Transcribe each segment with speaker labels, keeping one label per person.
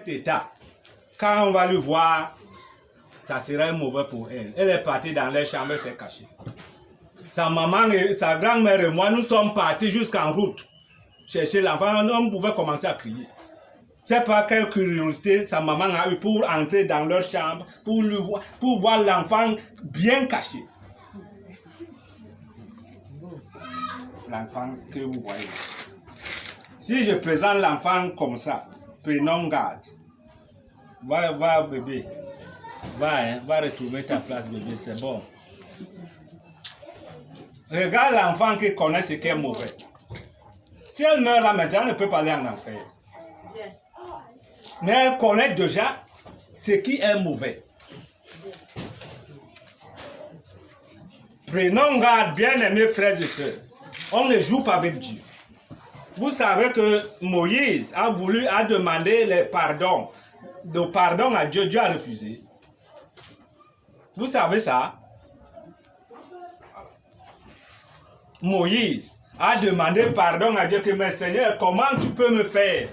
Speaker 1: cet état, quand on va lui voir, ça serait mauvais pour elle. Elle est partie dans les chambres, elle s'est cachée. Sa maman et sa grand-mère et moi, nous sommes partis jusqu'en route chercher l'enfant. On pouvait commencer à crier. C'est pas quelle curiosité sa maman a eu pour entrer dans leur chambre, pour voir l'enfant bien caché. L'enfant que vous voyez. Si je présente l'enfant comme ça, prenons garde. Va bébé. Va retrouver ta place bébé, c'est bon. Regarde l'enfant qui connaît ce qui est mauvais. Si elle meurt là maintenant, elle ne peut pas aller en enfer. Mais elle connaît déjà ce qui est mauvais. Prenons garde, bien-aimés frères et sœurs. On ne joue pas avec Dieu. Vous savez que Moïse a demandé le pardon à Dieu. Dieu a refusé. Vous savez ça? Moïse a demandé pardon à Dieu que, mais Seigneur, comment tu peux me faire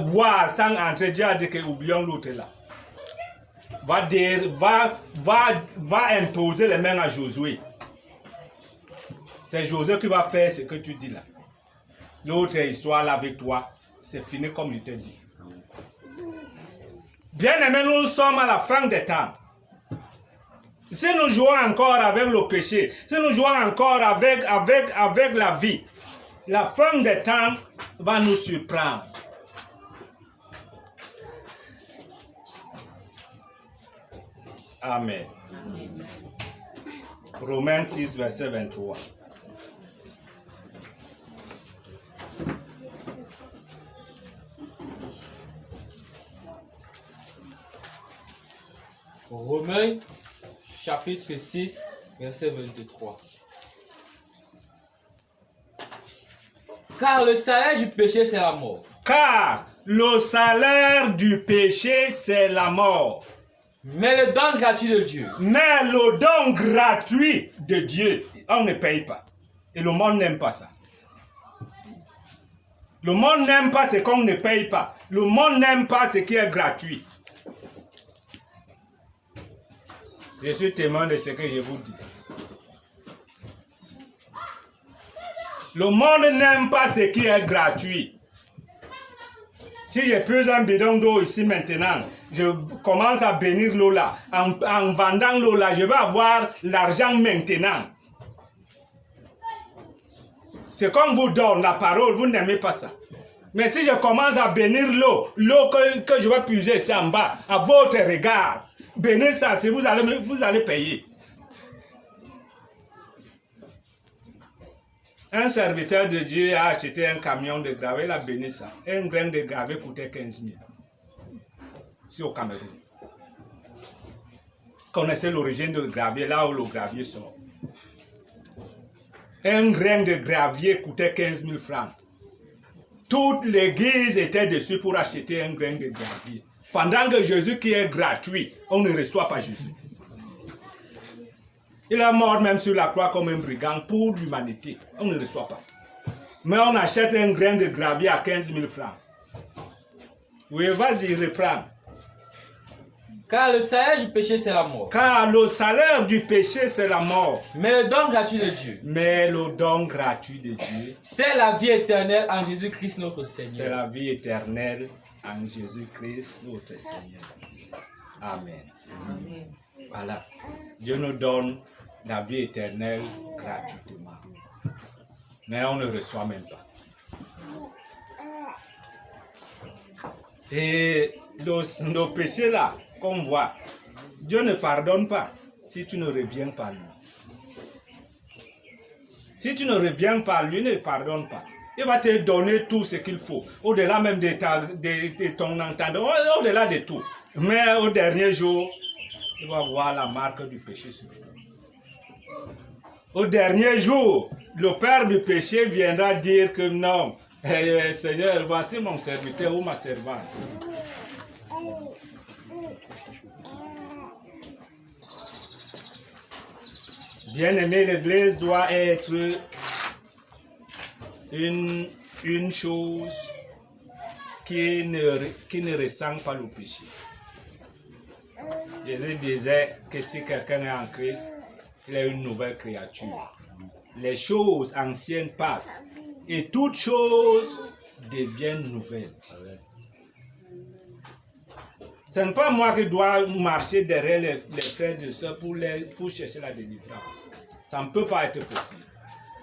Speaker 1: voir sans entrer? Dieu a dit que oublions l'autre là. Va imposer les mains à Josué. C'est Josué qui va faire ce que tu dis là. L'autre histoire là avec toi, c'est fini comme je t'ai dit. Bien aimé, nous sommes à la fin des temps. Si nous jouons encore avec le péché, si nous jouons encore avec la vie, la fin des temps va nous surprendre. Amen. Amen. Romains 6, verset 23.
Speaker 2: Romains chapitre 6, verset 23. Car le salaire du péché, c'est la mort.
Speaker 1: Car le salaire du péché, c'est la mort.
Speaker 2: Mais le don gratuit de Dieu.
Speaker 1: Mais le don gratuit de Dieu, on ne paye pas. Et le monde n'aime pas ça. Le monde n'aime pas ce qu'on ne paye pas. Le monde n'aime pas ce qui est gratuit. Je suis témoin de ce que je vous dis. Le monde n'aime pas ce qui est gratuit. Si j'ai plus un bidon d'eau ici maintenant, je commence à bénir l'eau là. En vendant l'eau là, je vais avoir l'argent maintenant. C'est comme vous donne la parole, vous n'aimez pas ça. Mais si je commence à bénir l'eau que je vais puiser ici en bas, à votre regard, bénir ça, si vous allez payer. Un serviteur de Dieu a acheté un camion de gravier, il a béni ça. Un grain de gravier coûtait 15 000. C'est au Cameroun. Connaissez l'origine du gravier, là où le gravier sort. Un grain de gravier coûtait 15 000 francs. Toute l'église était dessus pour acheter un grain de gravier. Pendant que Jésus qui est gratuit, on ne reçoit pas Jésus. Il est mort même sur la croix comme un brigand pour l'humanité. On ne reçoit pas. Mais on achète un grain de gravier à 15 000 francs. Oui, vas-y, reprends.
Speaker 2: Car le salaire du péché, c'est la mort.
Speaker 1: Car le salaire du péché, c'est la mort.
Speaker 2: Mais le don gratuit de Dieu.
Speaker 1: Mais le don gratuit de Dieu.
Speaker 2: C'est la vie éternelle en Jésus-Christ notre Seigneur.
Speaker 1: C'est la vie éternelle en Jésus-Christ notre Seigneur. Amen. Amen. Voilà. Dieu nous donne la vie éternelle gratuitement. Mais on ne reçoit même pas. Et nos péchés là, qu'on voit, Dieu ne pardonne pas si tu ne reviens pas à lui. Si tu ne reviens pas à lui, il ne pardonne pas. Il va te donner tout ce qu'il faut, au-delà même de ton entendement, au-delà de tout. Mais au dernier jour, il va voir la marque du péché sur toi. Au dernier jour, le père du péché viendra dire que non, Seigneur, voici mon serviteur ou ma servante. Bien-aimé, l'église doit être une chose qui ne ressent pas le péché. Jésus disait que si quelqu'un est en Christ, il est une nouvelle créature. Les choses anciennes passent et toutes choses deviennent nouvelles. Ce n'est pas moi qui dois marcher derrière les frères et sœurs pour chercher la délivrance. Ça ne peut pas être possible.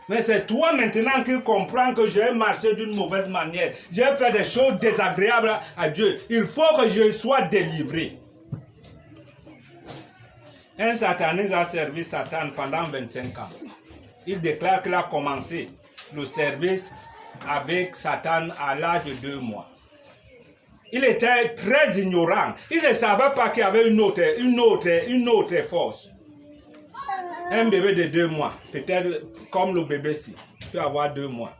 Speaker 1: Mais c'est toi maintenant qui comprends que j'ai marché d'une mauvaise manière. J'ai fait des choses désagréables à Dieu. Il faut que je sois délivré. Un sataniste a servi Satan pendant 25 ans. Il déclare qu'il a commencé le service avec Satan à l'âge de 2 mois. Il était très ignorant. Il ne savait pas qu'il y avait une autre force. Un bébé de 2 mois, peut-être comme le bébé-ci, peut avoir 2 mois.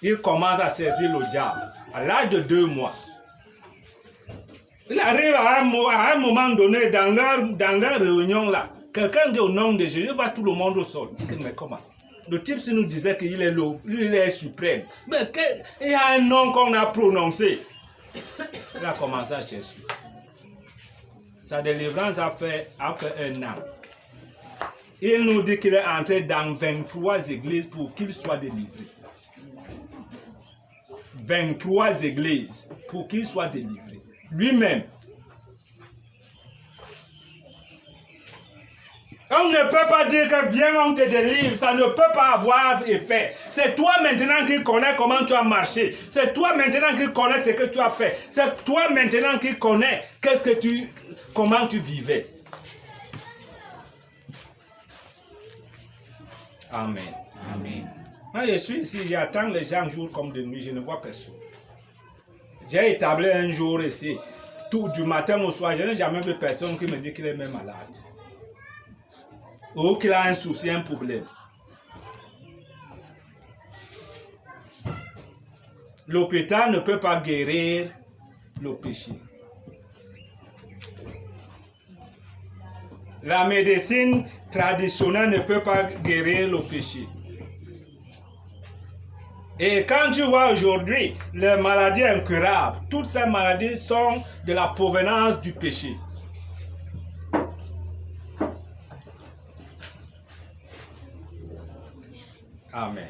Speaker 1: Il commence à servir le diable à l'âge de 2 mois. Il arrive à un moment donné, dans leur réunion là, quelqu'un dit au nom de Jésus, il va tout le monde au sol. Mais comment? Le type nous disait qu'il est suprême. Mais il y a un nom qu'on a prononcé. Il a commencé à chercher. Sa délivrance a fait 1 an. Il nous dit qu'il est entré dans 23 églises pour qu'il soit délivré. 23 églises pour qu'il soit délivré. Lui-même. On ne peut pas dire que viens, on te délivre. Ça ne peut pas avoir effet. C'est toi maintenant qui connais comment tu as marché. C'est toi maintenant qui connais ce que tu as fait. C'est toi maintenant qui connais comment tu vivais. Amen.
Speaker 2: Amen.
Speaker 1: Moi, je suis ici, j'attends les gens jour comme de nuit, je ne vois personne. J'ai établi un jour ici, tout du matin au soir, je n'ai jamais vu personne qui me dit qu'il est même malade. Ou qu'il a un souci, un problème. L'hôpital ne peut pas guérir le péché. La médecine traditionnelle ne peut pas guérir le péché. Et quand tu vois aujourd'hui les maladies incurables, toutes ces maladies sont de la provenance du péché. Amen.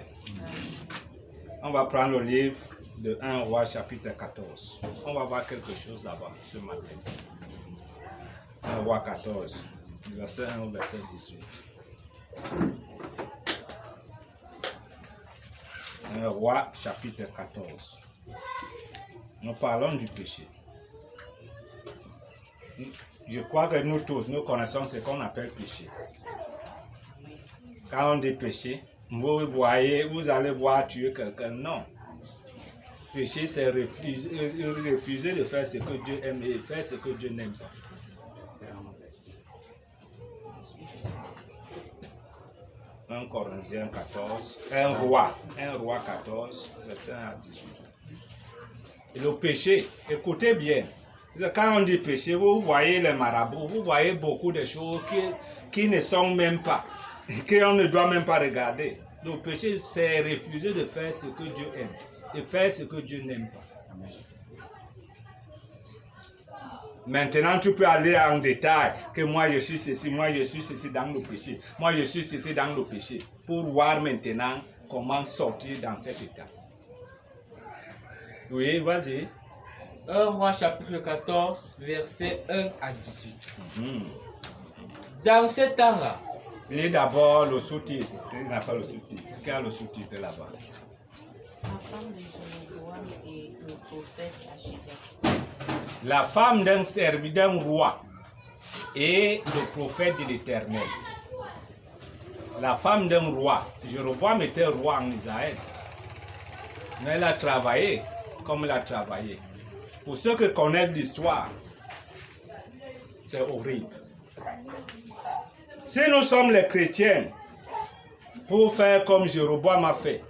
Speaker 1: On va prendre le livre de 1 Roi chapitre 14. On va voir quelque chose là-bas ce matin. 1 Roi 14, verset 1 au verset 18. 1 Roi chapitre 14. Nous parlons du péché. Je crois que nous tous, nous connaissons ce qu'on appelle péché. Quand on dit péché, vous allez voir tuer quelqu'un. Non. Péché, c'est refuser de faire ce que Dieu aime et faire ce que Dieu n'aime pas. Un Corinthiens 14, un roi 14, verset 1 à 18. Et le péché, écoutez bien, quand on dit péché, vous voyez les marabouts, vous voyez beaucoup de choses qui ne sont même pas, qu'on ne doit même pas regarder. Le péché, c'est refuser de faire ce que Dieu aime et faire ce que Dieu n'aime pas. Amen. Maintenant, tu peux aller en détail que moi je suis ceci, moi je suis ceci dans le péché, moi je suis ceci dans le péché, pour voir maintenant comment sortir dans cet état. Oui, vas-y.
Speaker 2: 1 Roi chapitre 14, verset 1 à 18. Dans ce temps-là,
Speaker 1: lis d'abord le sous-titre. Il n'a pas le sous-titre. Est-ce qu'il y a le sous-titre là-bas?
Speaker 3: La femme de Jéroboam et le prophète Achija.
Speaker 1: La femme d'un roi et le prophète de l'Éternel. La femme d'un roi. Jéroboam était roi en Israël. Mais elle a travaillé comme elle a travaillé. Pour ceux qui connaissent l'histoire, c'est horrible. Si nous sommes les chrétiens, pour faire comme Jéroboam a fait,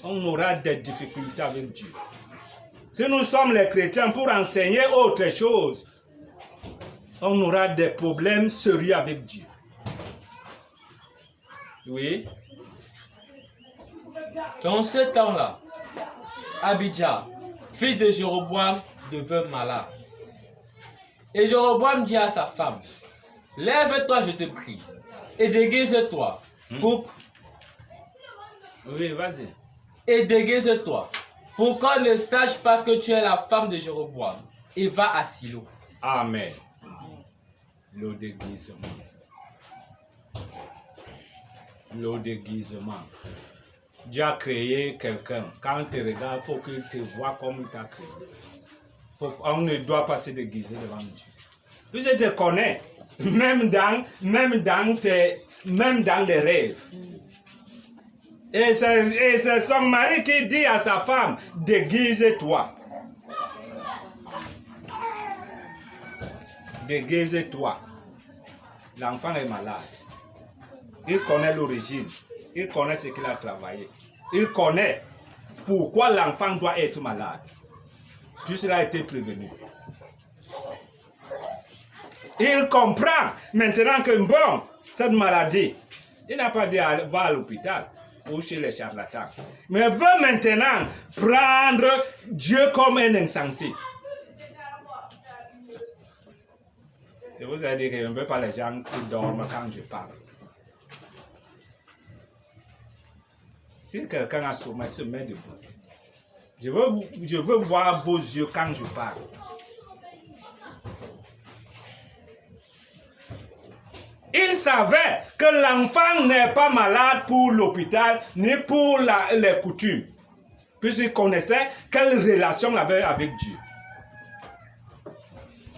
Speaker 1: on aura des difficultés avec Dieu. Si nous sommes les chrétiens pour enseigner autre chose, on aura des problèmes sérieux avec Dieu. Oui.
Speaker 2: dans ce temps-là, Abijah, fils de Jéroboam, devint malade. Et Jéroboam dit à sa femme, lève-toi, je te prie, et déguise-toi.
Speaker 1: Oui, vas-y.
Speaker 2: Et déguise-toi, pour qu'on ne sache pas que tu es la femme de Jéroboam, et va à Silo.
Speaker 1: Amen. Le déguisement. Le déguisement. Dieu a créé quelqu'un. Quand tu regardes, il faut qu'il te voie comme il t'a créé. On ne doit pas se déguiser devant Dieu. Puis je te connais, même dans les rêves. Et c'est son mari qui dit à sa femme, déguise-toi. Déguise-toi. L'enfant est malade. Il connaît l'origine. Il connaît ce qu'il a travaillé. Il connaît pourquoi l'enfant doit être malade. Puisqu'il a été prévenu. Il comprend maintenant que bon, cette maladie, il n'a pas dit va à l'hôpital ou chez les charlatans. Mais veut maintenant prendre Dieu comme un insensé. Je vous ai dit que je ne veux pas les gens qui dorment quand je parle. Si quelqu'un a sommeil, se met debout. Je veux voir vos yeux quand je parle. Il savait que l'enfant n'est pas malade pour l'hôpital ni pour les coutumes. Puisqu'il connaissait quelle relation il avait avec Dieu.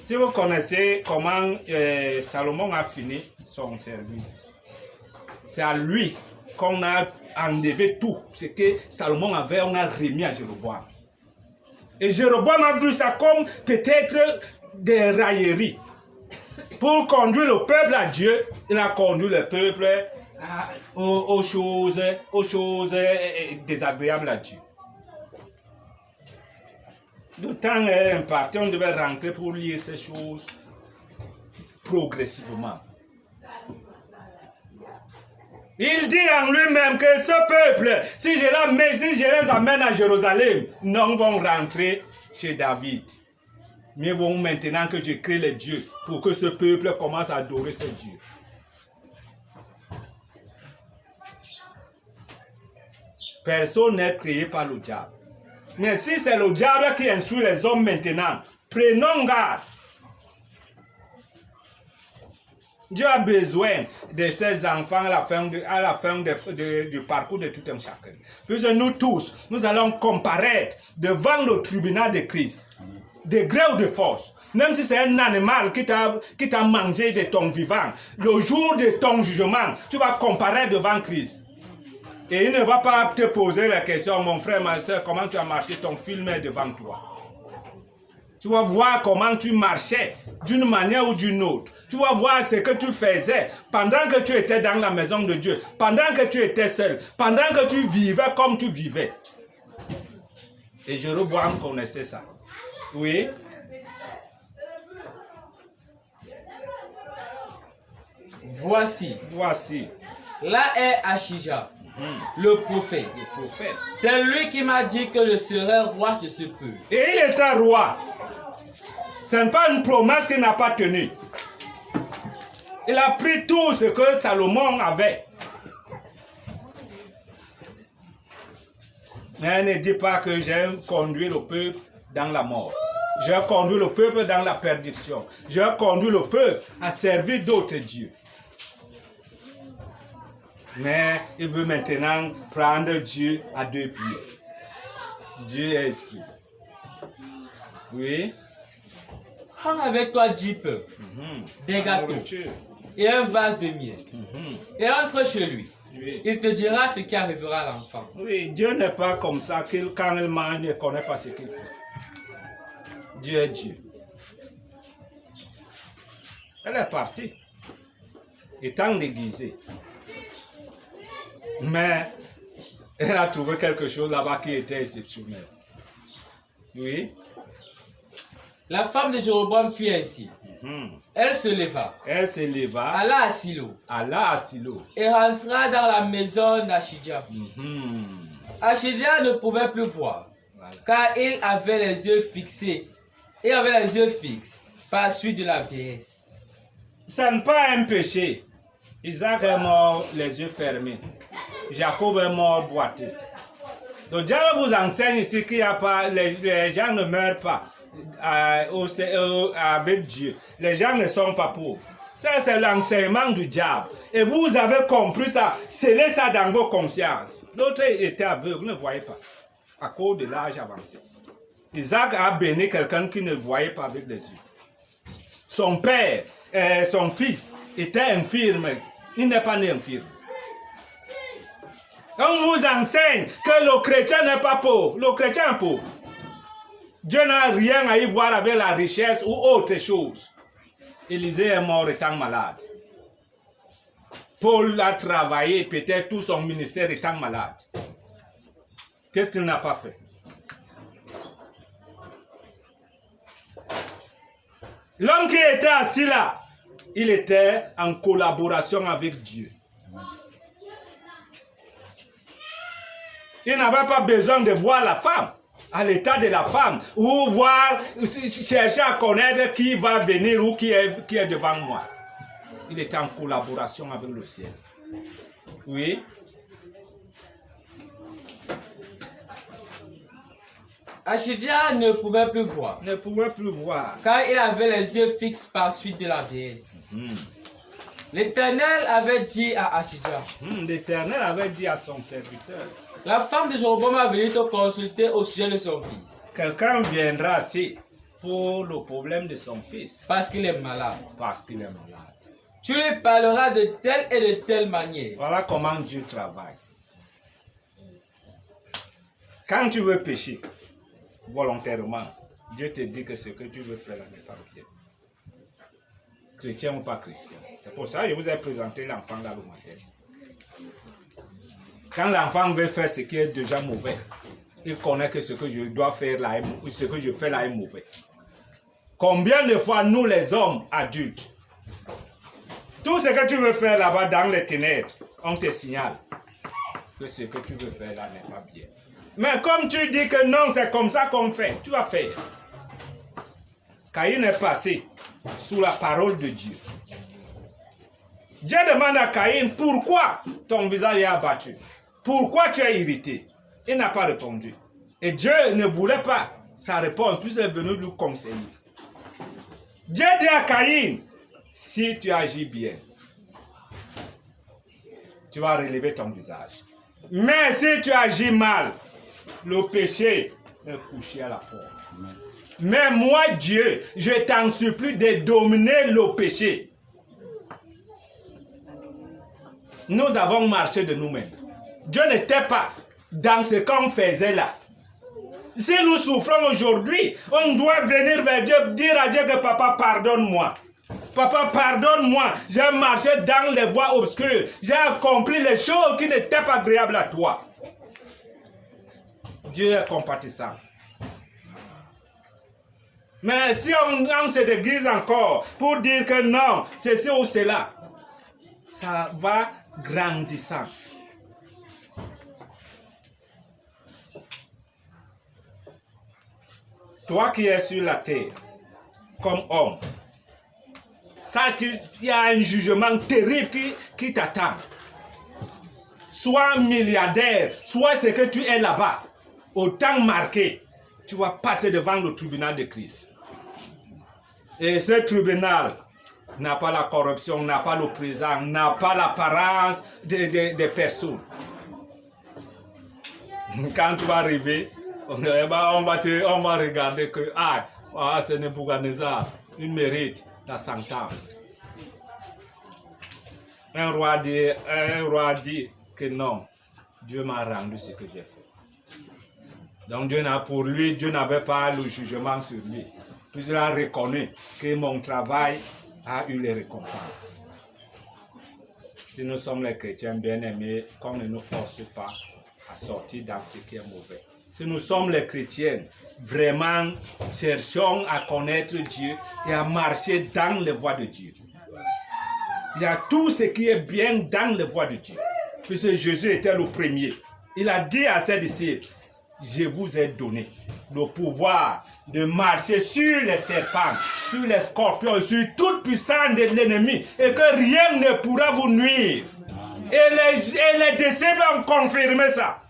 Speaker 1: Si vous connaissez comment Salomon a fini son service, c'est à lui qu'on a enlevé tout ce que Salomon avait, on a remis à Jéroboam. Et Jéroboam a vu ça comme peut-être des railleries. Pour conduire le peuple à Dieu, il a conduit le peuple aux choses désagréables à Dieu. Le temps est imparti, on devait rentrer pour lire ces choses progressivement. Il dit en lui-même que ce peuple, si je les amène à Jérusalem, non vont rentrer chez David. Mieux vaut maintenant que je crée les dieux pour que ce peuple commence à adorer ces dieux. Personne n'est créé par le diable. Mais si c'est le diable qui instruit les hommes maintenant, prenons garde. Dieu a besoin de ses enfants à la fin du parcours de tout un chacun. Puisque nous tous, nous allons comparaître devant le tribunal de Christ, de gré ou de force. Même si c'est un animal qui t'a mangé de ton vivant, le jour de ton jugement, tu vas comparaître devant Christ. Et il ne va pas te poser la question, mon frère, ma soeur, comment tu as marché, ton film est devant toi. Tu vas voir comment tu marchais d'une manière ou d'une autre. Tu vas voir ce que tu faisais pendant que tu étais dans la maison de Dieu, pendant que tu étais seul, pendant que tu vivais comme tu vivais. Et Jéroboam connaissait ça. Oui.
Speaker 2: Voici. Là est Achija, le prophète. C'est lui qui m'a dit que je serai roi de ce peuple.
Speaker 1: Et il était roi. Ce n'est pas une promesse qu'il n'a pas tenue. Il a pris tout ce que Salomon avait. Mais ne dis pas que j'ai conduit le peuple dans la mort. J'ai conduit le peuple dans la perdition. J'ai conduit le peuple à servir d'autres dieux. Mais il veut maintenant prendre Dieu à deux pieds. Dieu est esprit. Oui.
Speaker 2: Prends avec toi 10 pains, des gâteaux et un vase de miel. Et entre chez lui.
Speaker 1: Oui.
Speaker 2: Il te dira ce qui arrivera à l'enfant.
Speaker 1: Oui, Dieu n'est pas comme ça, quand il mange, il ne connaît pas ce qu'il fait. Dieu est Dieu. Elle est partie, étant déguisée. Mais elle a trouvé quelque chose là-bas qui était exceptionnel. Oui.
Speaker 2: La femme de Jéroboam fit ainsi. Elle se leva. Alla à Silo. Et rentra dans la maison d'Achija. Achija ne pouvait plus voir. Voilà. Car il avait les yeux fixés. Il avait les yeux fixes par suite de la vieillesse.
Speaker 1: Ça n'est pas un péché. Isaac est mort les yeux fermés. Jacob est mort boiteux. Donc Dieu vous enseigne ici qu'il y a pas, les gens ne meurent pas avec Dieu. Les gens ne sont pas pauvres. Ça, c'est l'enseignement du diable. Et vous avez compris ça. Scellez ça dans vos consciences. L'autre était aveugle, ne voyait pas. À cause de l'âge avancé. Isaac a béni quelqu'un qui ne voyait pas avec les yeux. Son père, son fils, était infirme. Il n'est pas né infirme. On vous enseigne que le chrétien n'est pas pauvre. Le chrétien est pauvre. Dieu n'a rien à y voir avec la richesse ou autre chose. Élisée est mort étant malade. Paul a travaillé peut-être tout son ministère étant malade. Qu'est-ce qu'il n'a pas fait? L'homme qui était assis là, il était en collaboration avec Dieu. Il n'avait pas besoin de voir la femme, à l'état de la femme, ou voir, chercher à connaître qui va venir ou qui est devant moi. Il était en collaboration avec le ciel. Oui.
Speaker 2: Achidja ne pouvait plus voir.
Speaker 1: Ne pouvait plus voir.
Speaker 2: Car il avait les yeux fixes par suite de la vieillesse. L'Éternel avait dit à Achidja.
Speaker 1: L'Éternel avait dit à son serviteur.
Speaker 2: La femme de Jéroboam a venu te consulter au sujet de son fils.
Speaker 1: Quelqu'un viendra ici pour le problème de son fils.
Speaker 2: Parce qu'il est malade.
Speaker 1: Parce qu'il est malade.
Speaker 2: Tu lui parleras de telle et de telle manière.
Speaker 1: Voilà comment Dieu travaille. Quand tu veux pécher, volontairement, Dieu te dit que ce que tu veux faire n'est pas bien. Chrétien ou pas chrétien. C'est pour ça que je vous ai présenté l'enfant là le matin. Quand l'enfant veut faire ce qui est déjà mauvais, il connaît que ce que je dois faire là, ce que je fais là est mauvais. Combien de fois nous les hommes adultes, tout ce que tu veux faire là-bas dans les ténèbres, on te signale que ce que tu veux faire là n'est pas bien. Mais comme tu dis que non, c'est comme ça qu'on fait, tu vas faire. Caïn est passé sous la parole de Dieu. Dieu demande à Caïn, pourquoi ton visage est abattu? Pourquoi tu es irrité? Il n'a pas répondu. Et Dieu ne voulait pas sa réponse, puisqu'il est venu lui conseiller. Dieu dit à Caïn, si tu agis bien, tu vas relever ton visage. Mais si tu agis mal, le péché est couché à la porte. Mais moi, Dieu, je t'en supplie de dominer le péché. Nous avons marché de nous-mêmes. Dieu n'était pas dans ce qu'on faisait là. Si nous souffrons aujourd'hui, on doit venir vers Dieu, dire à Dieu que papa, pardonne-moi. Papa, pardonne-moi. J'ai marché dans les voies obscures. J'ai accompli les choses qui n'étaient pas agréables à toi. Dieu est compatissant. Mais si on se déguise encore pour dire que non, c'est ci ou cela, ça va grandissant. Toi qui es sur la terre, comme homme, sache qu'il y a un jugement terrible qui t'attend. Sois milliardaire, sois ce que tu es là-bas, au temps marqué, tu vas passer devant le tribunal de Christ. Et ce tribunal n'a pas la corruption, n'a pas le présent, n'a pas l'apparence des personnes. Quand tu vas arriver, on va regarder que c'est Nebuchadnezzar, il mérite la sentence. Un roi dit que non, Dieu m'a rendu ce que j'ai fait. Donc Dieu n'avait pas le jugement sur lui. Puis il a reconnu que mon travail a eu les récompenses. Si nous sommes les chrétiens bien-aimés, qu'on ne nous force pas à sortir dans ce qui est mauvais. Si nous sommes les chrétiens, vraiment cherchons à connaître Dieu et à marcher dans les voies de Dieu. Il y a tout ce qui est bien dans les voies de Dieu. Puisque Jésus était le premier. Il a dit à ses disciples, je vous ai donné le pouvoir de marcher sur les serpents, sur les scorpions, sur toute puissance de l'ennemi, et que rien ne pourra vous nuire. Et les disciples ont confirmé ça.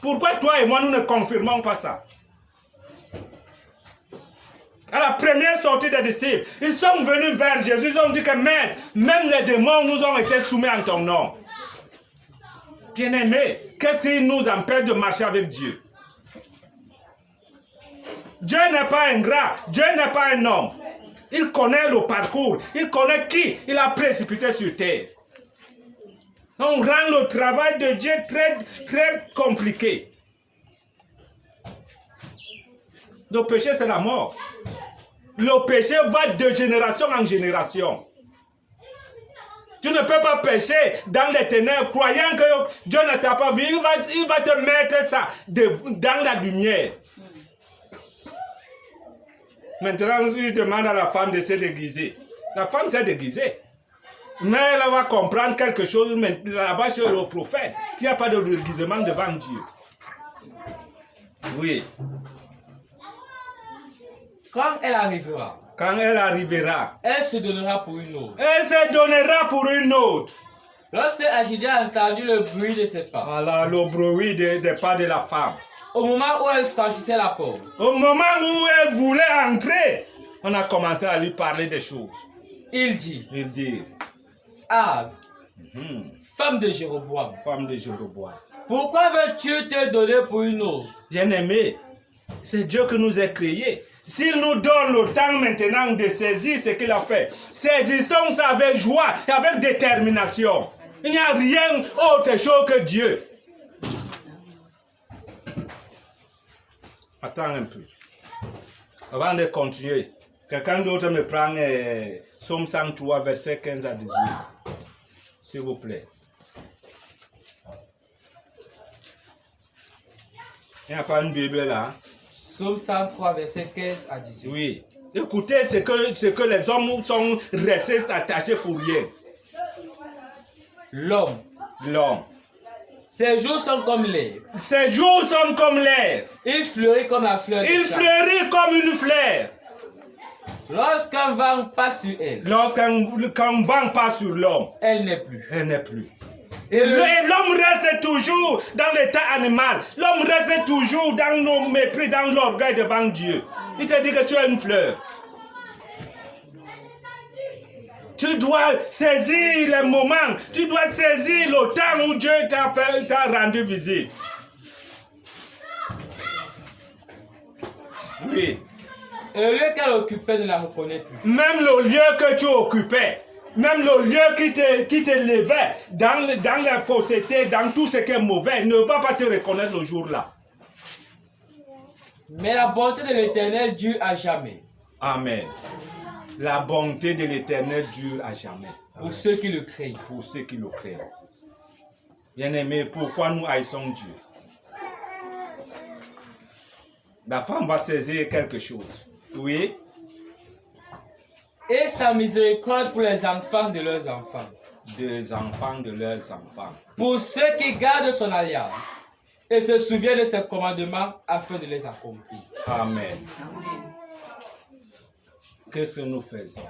Speaker 1: Pourquoi toi et moi, nous ne confirmons pas ça? À la première sortie des disciples, ils sont venus vers Jésus, ils ont dit que Maître, même les démons nous ont été soumis en ton nom. Bien-aimés, qu'est-ce qui nous empêche de marcher avec Dieu? Dieu n'est pas ingrat, Dieu n'est pas un homme. Il connaît le parcours, il connaît qui il a précipité sur terre. On rend le travail de Dieu très, très compliqué. Le péché, c'est la mort. Le péché va de génération en génération. Tu ne peux pas pécher dans les ténèbres, croyant que Dieu ne t'a pas vu. Il va te mettre ça dans la lumière. Maintenant, il demande à la femme de se déguiser. La femme s'est déguisée. Mais elle va comprendre quelque chose là-bas chez le prophète, qu'il n'y a pas de déguisement devant Dieu. Oui.
Speaker 2: Quand elle arrivera,
Speaker 1: elle
Speaker 2: se donnera pour une autre.
Speaker 1: Elle se donnera pour une autre.
Speaker 2: Lorsque Achija a entendu le bruit de ses pas,
Speaker 1: voilà le bruit des pas de la femme.
Speaker 2: Au moment où elle franchissait la porte,
Speaker 1: au moment où elle voulait entrer, on a commencé à lui parler des choses.
Speaker 2: Il dit,
Speaker 3: Ah,
Speaker 2: femme de Jéroboam,
Speaker 1: pourquoi
Speaker 2: veux-tu te donner pour une autre?
Speaker 1: Bien-aimé, c'est Dieu qui nous a créés. S'il nous donne le temps maintenant de saisir ce qu'il a fait, saisissons ça avec joie et avec détermination. Il n'y a rien autre chose que Dieu. Attends un peu. Avant de continuer, quelqu'un d'autre me prend Psaume 103, verset 15 à 18. S'il vous plaît. Il n'y a pas une Bible là.
Speaker 2: Psaume 103, verset 15 à 18.
Speaker 1: Oui. Écoutez ce que les hommes sont restés attachés pour rien.
Speaker 2: L'homme. Ses jours sont comme l'air. Il fleurit comme la fleur.
Speaker 1: Il fleurit comme une fleur.
Speaker 2: Lorsqu'un vent passe sur elle.
Speaker 1: Lorsqu'un vent passe sur l'homme.
Speaker 2: Elle n'est plus.
Speaker 1: Et l'homme reste toujours dans l'état animal. L'homme reste toujours dans le mépris, dans l'orgueil devant Dieu. Il te dit que tu es une fleur. Tu dois saisir les moments. Tu dois saisir le temps où Dieu t'a rendu visite. Oui.
Speaker 2: Et le lieu qu'elle occupait ne la reconnaît plus.
Speaker 1: Même le lieu que tu occupais. Même le lieu qui te levait dans la fausseté, dans tout ce qui est mauvais, ne va pas te reconnaître le jour-là.
Speaker 2: Mais la bonté de l'Éternel dure à jamais.
Speaker 1: Amen. La bonté de l'Éternel dure à jamais.
Speaker 2: Pour ceux qui le craignent.
Speaker 1: Bien-aimés, pourquoi nous haïssons Dieu? La femme va saisir quelque chose. Oui.
Speaker 2: Et sa miséricorde pour les enfants de leurs enfants. Pour ceux qui gardent son alliance et se souviennent de ses commandements afin de les accomplir.
Speaker 1: Amen. Qu'est-ce que nous faisons?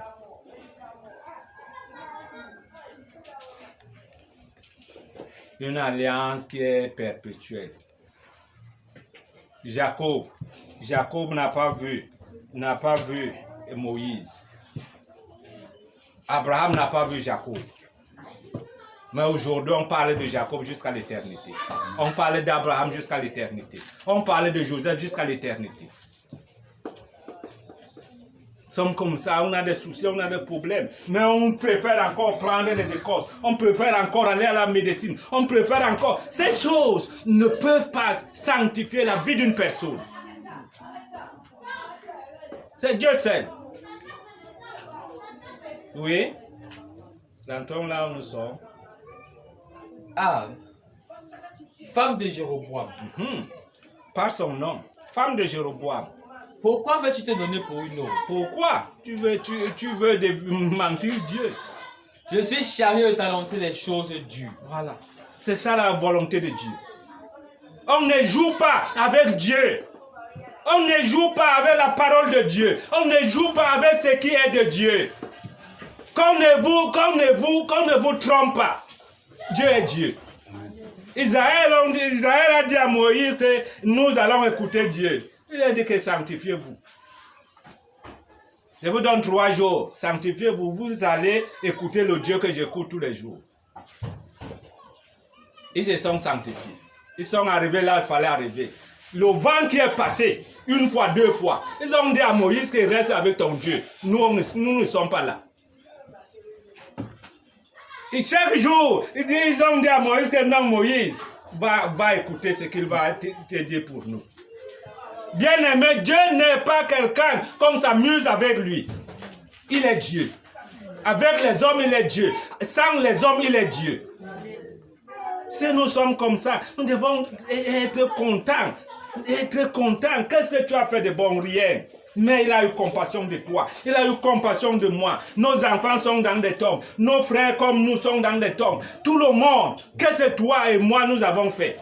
Speaker 1: Une alliance qui est perpétuelle. Jacob n'a pas vu Moïse. Abraham n'a pas vu Jacob. Mais aujourd'hui, on parle de Jacob jusqu'à l'éternité. On parle d'Abraham jusqu'à l'éternité. On parle de Joseph jusqu'à l'éternité. Nous sommes comme ça, on a des soucis, on a des problèmes. Mais on préfère encore prendre les écoles. On préfère encore aller à la médecine. On préfère encore... Ces choses ne peuvent pas sanctifier la vie d'une personne. C'est Dieu seul. Oui. L'entend là où nous sommes.
Speaker 2: Ah. Femme de Jéroboam.
Speaker 1: Par son nom. Femme de Jéroboam.
Speaker 2: Pourquoi veux-tu te donner pour une autre?
Speaker 1: Pourquoi tu veux mentir Dieu?
Speaker 2: Je suis chargé de t'annoncer des choses dures.
Speaker 1: Voilà. C'est ça la volonté de Dieu. On ne joue pas avec Dieu. On ne joue pas avec la parole de Dieu. On ne joue pas avec ce qui est de Dieu. Qu'on ne vous trompe pas. Dieu est Dieu. Israël a dit à Moïse que nous allons écouter Dieu. Il a dit que sanctifiez-vous. Je vous donne 3 jours. Sanctifiez-vous. Vous allez écouter le Dieu que j'écoute tous les jours. Ils se sont sanctifiés. Ils sont arrivés là, il fallait arriver. Le vent qui est passé, 1 fois, 2 fois. Ils ont dit à Moïse qu'il reste avec ton Dieu. Nous ne sommes pas là. Et chaque jour, ils ont dit à Moïse que non, Moïse, va écouter ce qu'il va te dire pour nous. Bien aimé, Dieu n'est pas quelqu'un qu'on s'amuse avec lui. Il est Dieu. Avec les hommes, il est Dieu. Sans les hommes, il est Dieu. Si nous sommes comme ça, nous devons être contents. Être contents. Qu'est-ce que tu as fait de bon? Rien. Mais il a eu compassion de toi. Il a eu compassion de moi. Nos enfants sont dans des tombes. Nos frères comme nous sont dans les tombes. Tout le monde. Qu'est-ce que toi et moi nous avons fait?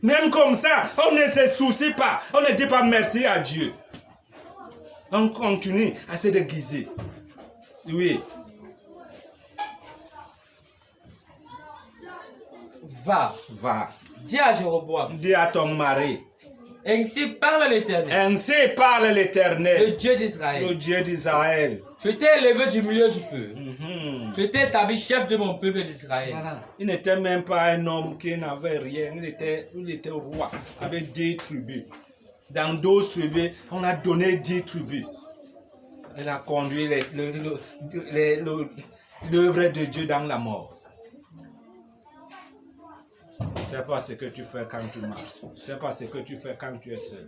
Speaker 1: Même comme ça, on ne se soucie pas. On ne dit pas merci à Dieu. On continue à se déguiser. Oui.
Speaker 2: Va. Dis à Jéroboam.
Speaker 1: Dis à ton mari.
Speaker 2: Ainsi parle l'Éternel.
Speaker 1: Ainsi parle l'Éternel.
Speaker 2: Le Dieu d'Israël.
Speaker 1: Le Dieu d'Israël.
Speaker 2: Je t'ai élevé du milieu du peuple. Je t'ai établi chef de mon peuple d'Israël.
Speaker 1: Voilà. Il n'était même pas un homme qui n'avait rien. Il était roi avec 10 tribus. Dans 12 tribus, on a donné 10 tribus. Il a conduit l'œuvre de Dieu dans la mort. C'est pas ce que tu fais quand tu marches. C'est pas ce que tu fais quand tu es seul.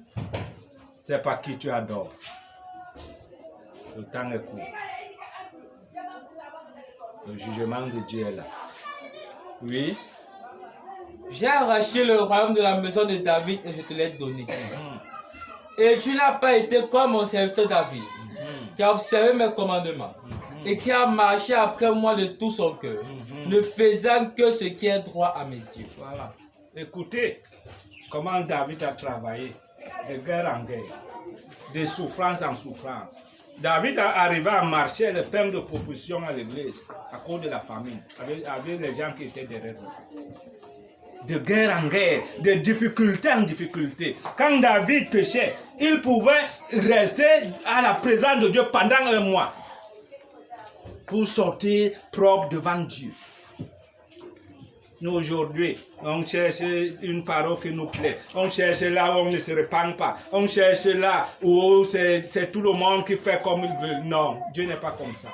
Speaker 1: C'est pas qui tu adores. Le temps est court. Le jugement de Dieu est là. Oui.
Speaker 2: J'ai arraché le royaume de la maison de David et je te l'ai donné. Et tu n'as pas été comme mon serviteur David, qui a observé mes commandements et qui a marché après moi de tout son cœur, ne faisant que ce qui est droit à mes yeux.
Speaker 1: Voilà. Écoutez comment David a travaillé de guerre en guerre, de souffrance en souffrance. David a arrivé à marcher le pain de proposition à l'église à cause de la famine, avec les gens qui étaient derrière lui. De guerre en guerre, de difficulté en difficulté. Quand David péchait, il pouvait rester à la présence de Dieu pendant 1 mois pour sortir propre devant Dieu. Nous aujourd'hui, on cherche une parole qui nous plaît. On cherche là où on ne se répand pas. On cherche là où c'est tout le monde qui fait comme il veut. Non, Dieu n'est pas comme ça.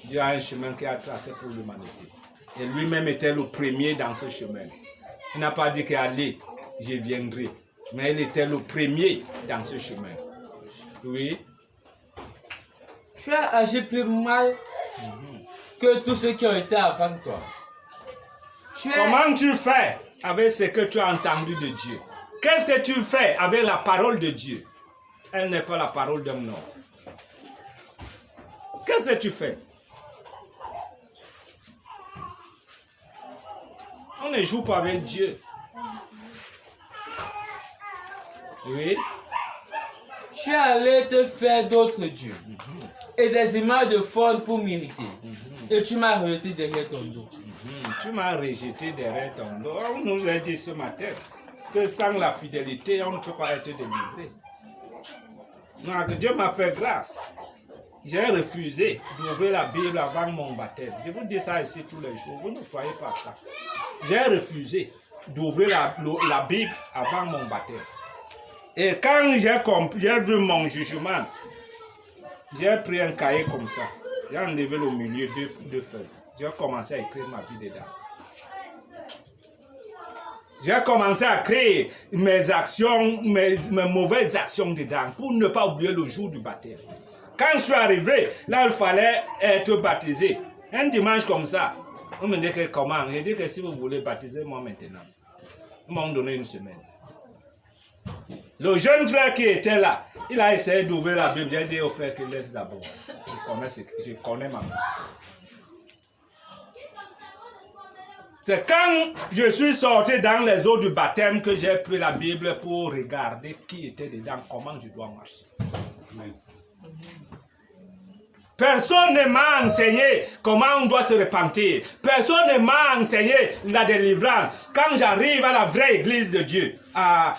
Speaker 1: Dieu a un chemin qu'il a tracé pour l'humanité. Et lui-même était le premier dans ce chemin. Il n'a pas dit qu'allez, je viendrai. Mais il était le premier dans ce chemin. Oui.
Speaker 2: Tu as agi plus mal que tous ceux qui ont été avant toi.
Speaker 1: Comment tu fais avec ce que tu as entendu de Dieu? Qu'est-ce que tu fais avec la parole de Dieu? Elle n'est pas la parole d'un homme. Qu'est-ce que tu fais? On ne joue pas avec Dieu. Oui.
Speaker 2: Tu es allé te faire d'autres dieux et des images de forme pour m'imiter. Et tu m'as rejeté derrière ton dos.
Speaker 1: Tu m'as rejeté derrière ton dos. On nous a dit ce matin que sans la fidélité, on ne peut pas être délivré. Donc Dieu m'a fait grâce. J'ai refusé d'ouvrir la Bible avant mon baptême. Je vous dis ça ici tous les jours. Vous ne croyez pas ça. J'ai refusé d'ouvrir la Bible avant mon baptême. Et quand j'ai vu mon jugement, j'ai pris un cahier comme ça. J'ai enlevé le milieu de feuilles. J'ai commencé à écrire ma vie dedans. J'ai commencé à créer mes actions, mes mauvaises actions dedans pour ne pas oublier le jour du baptême. Quand je suis arrivé, là il fallait être baptisé. Un dimanche comme ça, on me dit que comment? Je dis que si vous voulez baptiser moi maintenant, ils m'ont donné 1 semaine. Le jeune frère qui était là, il a essayé d'ouvrir la Bible. J'ai dit au frère qu'il laisse d'abord. Je connais ma vie. C'est quand je suis sorti dans les eaux du baptême que j'ai pris la Bible pour regarder qui était dedans, comment je dois marcher. Personne ne m'a enseigné comment on doit se repentir. Personne ne m'a enseigné la délivrance. Quand j'arrive à la vraie église de Dieu, à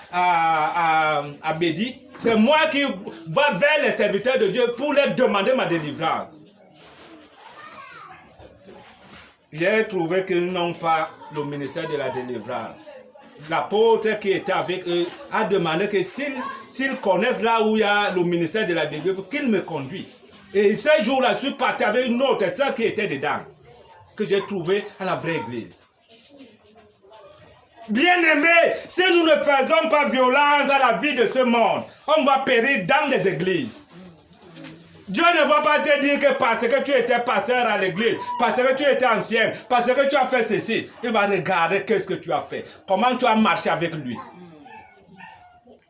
Speaker 1: Bédi, c'est moi qui vais vers les serviteurs de Dieu pour leur demander ma délivrance. J'ai trouvé qu'ils n'ont pas le ministère de la délivrance. L'apôtre qui était avec eux a demandé que s'ils connaissent là où il y a le ministère de la délivrance, qu'ils me conduisent. Et ce jour-là, je suis parti avec une autre sœur qui était dedans, que j'ai trouvé à la vraie église. Bien-aimés, si nous ne faisons pas violence à la vie de ce monde, on va périr dans les églises. Dieu ne va pas te dire que parce que tu étais pasteur à l'église, parce que tu étais ancien, parce que tu as fait ceci, il va regarder qu'est-ce que tu as fait, comment tu as marché avec lui.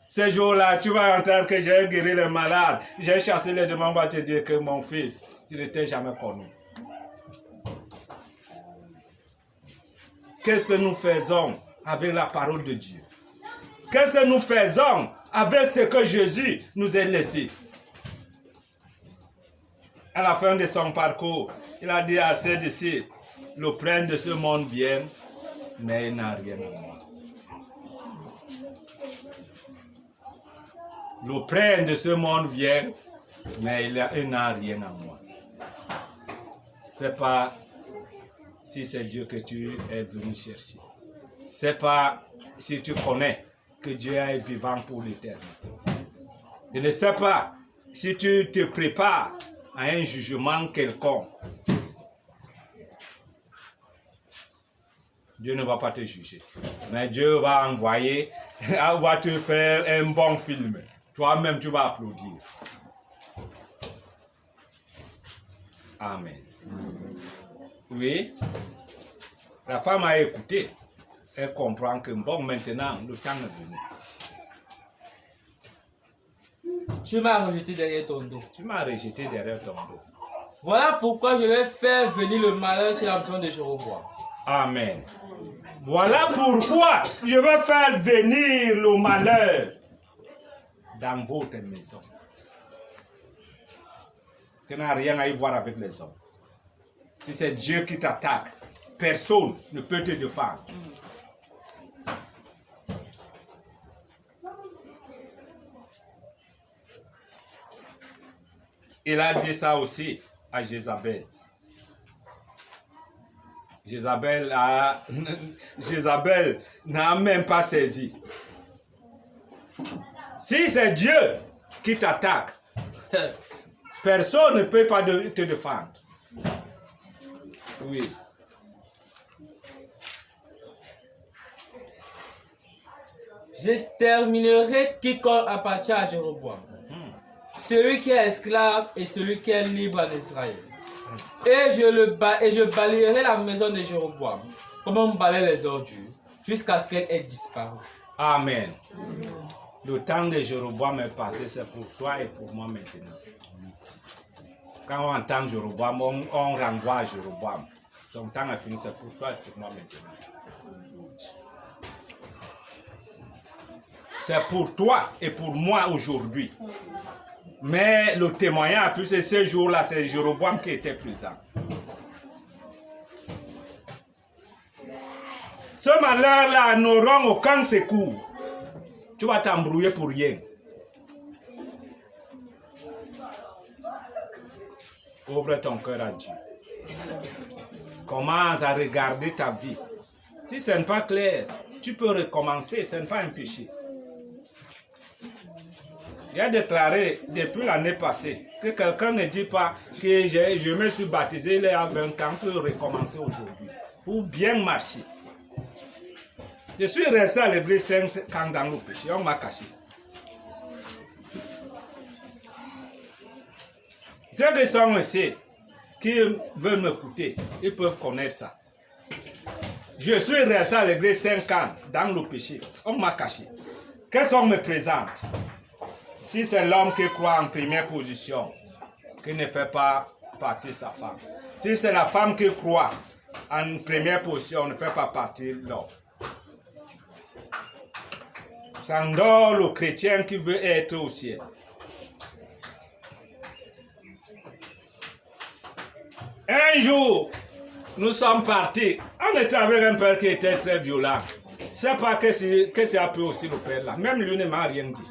Speaker 1: Ce jour-là, tu vas entendre que j'ai guéri les malades, j'ai chassé les démons, on va te dire que mon fils, tu ne t'es jamais connu. Qu'est-ce que nous faisons avec la parole de Dieu? Qu'est-ce que nous faisons avec ce que Jésus nous a laissé? À la fin de son parcours, il a dit à ses disciples, le prince de ce monde vient, mais il n'a rien à moi. Le prince de ce monde vient, mais il n'a rien à moi. C'est pas si c'est Dieu que tu es venu chercher. C'est pas si tu connais que Dieu est vivant pour l'éternité. Je ne sais pas si tu te prépares à un jugement quelconque. Dieu ne va pas te juger. Mais Dieu va envoyer, va te faire un bon film. Toi-même, tu vas applaudir. Amen. Oui. La femme a écouté. Elle comprend que bon, maintenant, le temps est venu.
Speaker 2: Tu m'as rejeté derrière ton dos.
Speaker 1: Tu m'as rejeté derrière ton dos.
Speaker 2: Voilà pourquoi je vais faire venir le malheur sur la maison de Jéroboam.
Speaker 1: Amen. Voilà pourquoi je vais faire venir le malheur dans votre maison. Tu n'as rien à y voir avec les hommes. Si c'est Dieu qui t'attaque, personne ne peut te défendre. Il a dit ça aussi à Jézabel. Jézabel n'a même pas saisi. Si c'est Dieu qui t'attaque, personne ne peut pas te défendre. Oui.
Speaker 2: J'exterminerai quiconque appartient à Jéroboam. Celui qui est esclave et celui qui est libre en Israël. Et je balayerai la maison de Jéroboam comme on balaye les ordures jusqu'à ce qu'elle ait disparu.
Speaker 1: Amen. Le temps de Jéroboam est passé, c'est pour toi et pour moi maintenant. Quand on entend Jéroboam, on renvoie à Jéroboam. Son temps est fini, c'est pour toi et pour moi maintenant. C'est pour toi et pour moi aujourd'hui. Mais le témoignage, puis c'est ce jour-là, c'est Jéroboam qui était présent. Ce malheur-là n'aura aucun secours. Tu vas t'embrouiller pour rien. Ouvre ton cœur à Dieu. Commence à regarder ta vie. Si ce n'est pas clair, tu peux recommencer, ce n'est pas un péché. Il a déclaré depuis l'année passée que quelqu'un ne dit pas que je me suis baptisé il y a 20 ans pour recommencer aujourd'hui. Pour bien marcher. Je suis resté à l'église 5 ans dans le péché, on m'a caché. Ceux qui sont ici, qui veulent m'écouter, ils peuvent connaître ça. Je suis resté à l'église 5 ans dans le péché, on m'a caché. Qu'est-ce qu'on me présente? Si c'est l'homme qui croit en première position, qui ne fait pas partie de sa femme. Si c'est la femme qui croit en première position, on ne fait pas partie de l'ordre. Ça endort le chrétien qui veut être au ciel. Un jour, nous sommes partis. On était avec un père qui était très violent. Je ne sais pas qu'est-ce que ça peut aussi le père là. Même lui ne m'a rien dit.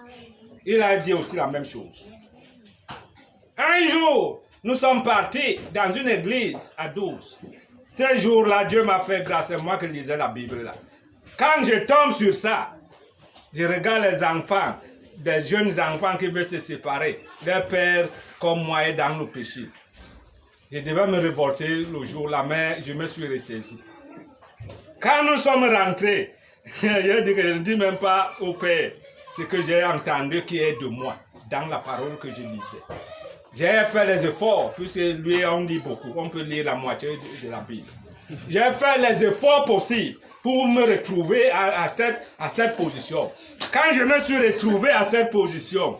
Speaker 1: Il a dit aussi la même chose. Un jour, nous sommes partis dans une église à 12. Ce jour-là, Dieu m'a fait grâce, c'est moi qui lisais la Bible là. Quand je tombe sur ça, je regarde les enfants, des jeunes enfants qui veulent se séparer. Leur père, comme moi, est dans le péché. Je devais me révolter le jour-là, mais je me suis ressaisi. Quand nous sommes rentrés, je ne dis même pas au père ce que j'ai entendu qui est de moi, dans la parole que je lisais. J'ai fait les efforts, puisque lui, on lit beaucoup, on peut lire la moitié de la Bible. J'ai fait les efforts possibles pour me retrouver à cette position. Quand je me suis retrouvé à cette position,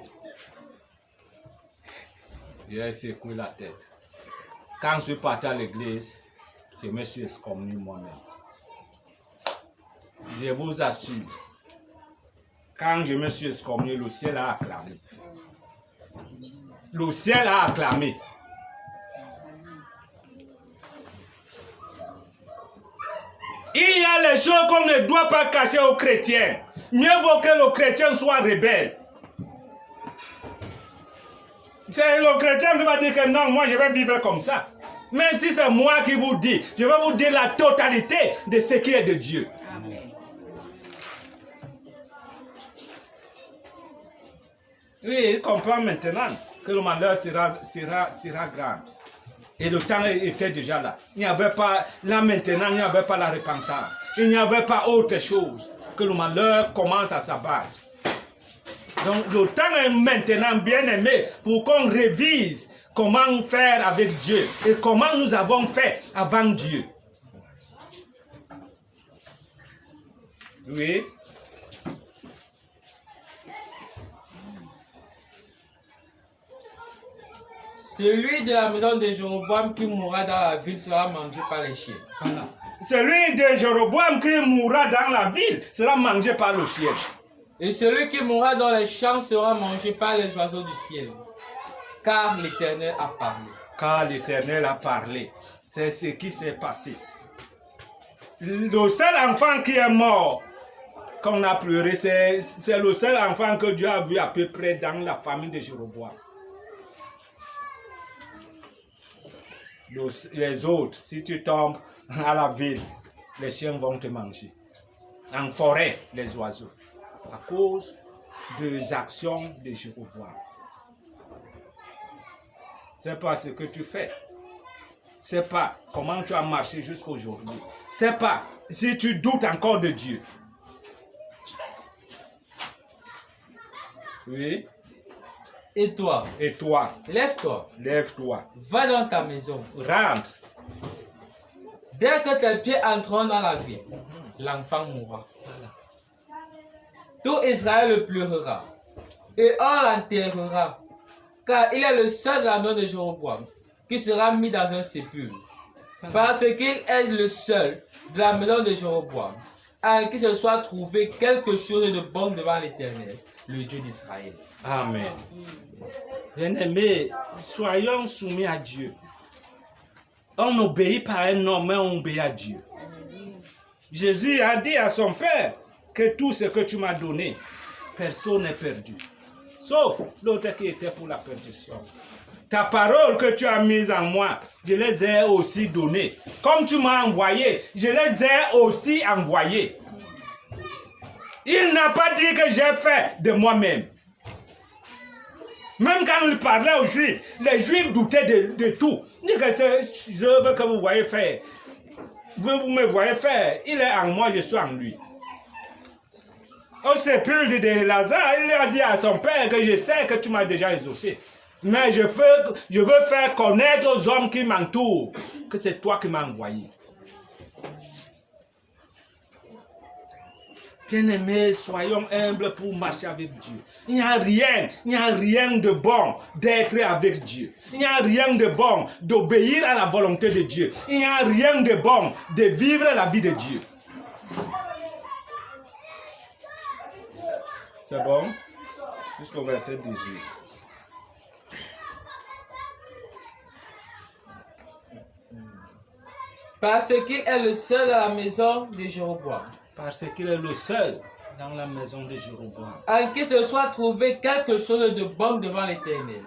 Speaker 1: j'ai secoué la tête. Quand je suis parti à l'église, je me suis excommunié moi-même. Je vous assure, quand je me suis excommunié, le ciel a acclamé. Le ciel a acclamé. Il y a les choses qu'on ne doit pas cacher aux chrétiens. Mieux vaut que le chrétien soit rebelle. C'est le chrétien qui va dire que non, moi je vais vivre comme ça. Mais si c'est moi qui vous dis, je vais vous dire la totalité de ce qui est de Dieu.
Speaker 3: Amen.
Speaker 1: Oui, il comprend maintenant que le malheur sera grand. Et le temps était déjà là. Il n'y avait pas, là maintenant, il n'y avait pas la repentance. Il n'y avait pas autre chose que le malheur commence à s'abattre. Donc le temps est maintenant, bien aimé, pour qu'on révise comment faire avec Dieu et comment nous avons fait avant Dieu. Oui.
Speaker 2: Celui de la maison de Jéroboam qui mourra dans la ville sera mangé par les chiens.
Speaker 1: Voilà. Celui de Jéroboam qui mourra dans la ville sera mangé par le chien.
Speaker 2: Et celui qui mourra dans les champs sera mangé par les oiseaux du ciel. Car l'Éternel a parlé.
Speaker 1: Car l'Éternel a parlé. C'est ce qui s'est passé. Le seul enfant qui est mort, qu'on a pleuré, c'est le seul enfant que Dieu a vu à peu près dans la famille de Jéroboam. Les autres, si tu tombes à la ville, les chiens vont te manger. En forêt, les oiseaux. À cause des actions de Jéroboam. C'est pas ce que tu fais. C'est pas comment tu as marché jusqu'à aujourd'hui. C'est pas si tu doutes encore de Dieu. Oui.
Speaker 2: Et toi,
Speaker 1: Et toi,
Speaker 2: lève-toi,
Speaker 1: lève-toi.
Speaker 2: va dans ta maison.
Speaker 1: Rentre.
Speaker 2: Dès que tes pieds entreront dans la ville, l'enfant mourra. Tout Israël le pleurera et on l'enterrera, car il est le seul de la maison de Jéroboam qui sera mis dans un sépulcre, parce qu'il est le seul de la maison de Jéroboam à qui se soit trouvé quelque chose de bon devant l'Éternel, le Dieu d'Israël.
Speaker 1: Amen. Bien-aimés, soyons soumis à Dieu. On n'obéit pas à un homme, mais on obéit à Dieu. Jésus a dit à son Père que tout ce que tu m'as donné, personne n'est perdu. Sauf l'autre qui était pour la perdition. Ta parole que tu as mise en moi, je les ai aussi données. Comme tu m'as envoyé, je les ai aussi envoyés. Il n'a pas dit que j'ai fait de moi-même. Même quand il parlait aux Juifs, les Juifs doutaient de tout. Il dit que ces œuvres que vous voyez faire, vous me voyez faire, il est en moi, je suis en lui. Au sépulcre de Lazare, il a dit à son père que je sais que tu m'as déjà exaucé. Mais je veux faire connaître aux hommes qui m'entourent que c'est toi qui m'as envoyé. Bien-aimés, soyons humbles pour marcher avec Dieu. Il n'y a rien de bon d'être avec Dieu. Il n'y a rien de bon d'obéir à la volonté de Dieu. Il n'y a rien de bon de vivre la vie de Dieu. C'est bon? Jusqu'au verset 18.
Speaker 2: Parce qu'il est le seul dans la maison de Jéroboam,
Speaker 1: Parce qu'il est le seul dans la maison de Jéroboam.
Speaker 2: en qui se soit trouvé quelque chose de bon devant l'Éternel,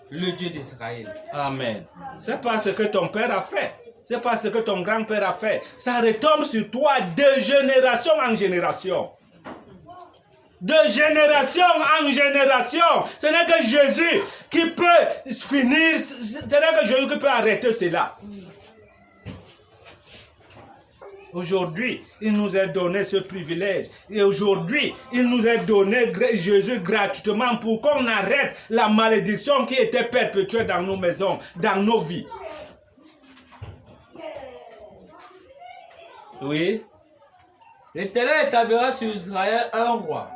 Speaker 2: le Dieu d'Israël.
Speaker 1: Amen. C'est pas ce que ton père a fait. C'est pas ce que ton grand-père a fait. Ça retombe sur toi de génération en génération. De génération en génération. Ce n'est que Jésus qui peut finir, ce n'est que Jésus qui peut arrêter cela. Aujourd'hui, il nous a donné ce privilège. Et aujourd'hui, il nous a donné Jésus gratuitement pour qu'on arrête la malédiction qui était perpétuée dans nos maisons, dans nos vies. Oui.
Speaker 2: L'Éternel établira sur Israël un roi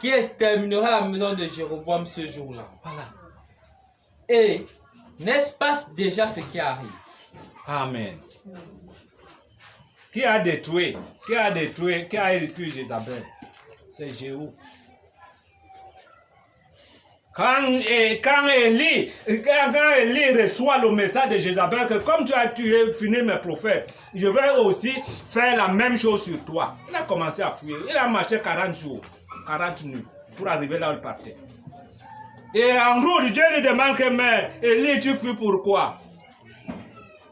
Speaker 2: qui exterminera la maison de Jéroboam ce jour-là.
Speaker 1: Voilà.
Speaker 2: Et n'est-ce pas déjà ce qui arrive?
Speaker 1: Amen. Qui a détruit Jézabel? C'est Jéhu. Quand Élie reçoit le message de Jézabel que comme tu as tué, fini mes prophètes, je vais aussi faire la même chose sur toi. Il a commencé à fuir. Il a marché 40 jours, 40 nuits pour arriver là où il partait. Et en route, Dieu lui demande que mais Élie, tu fuis pourquoi?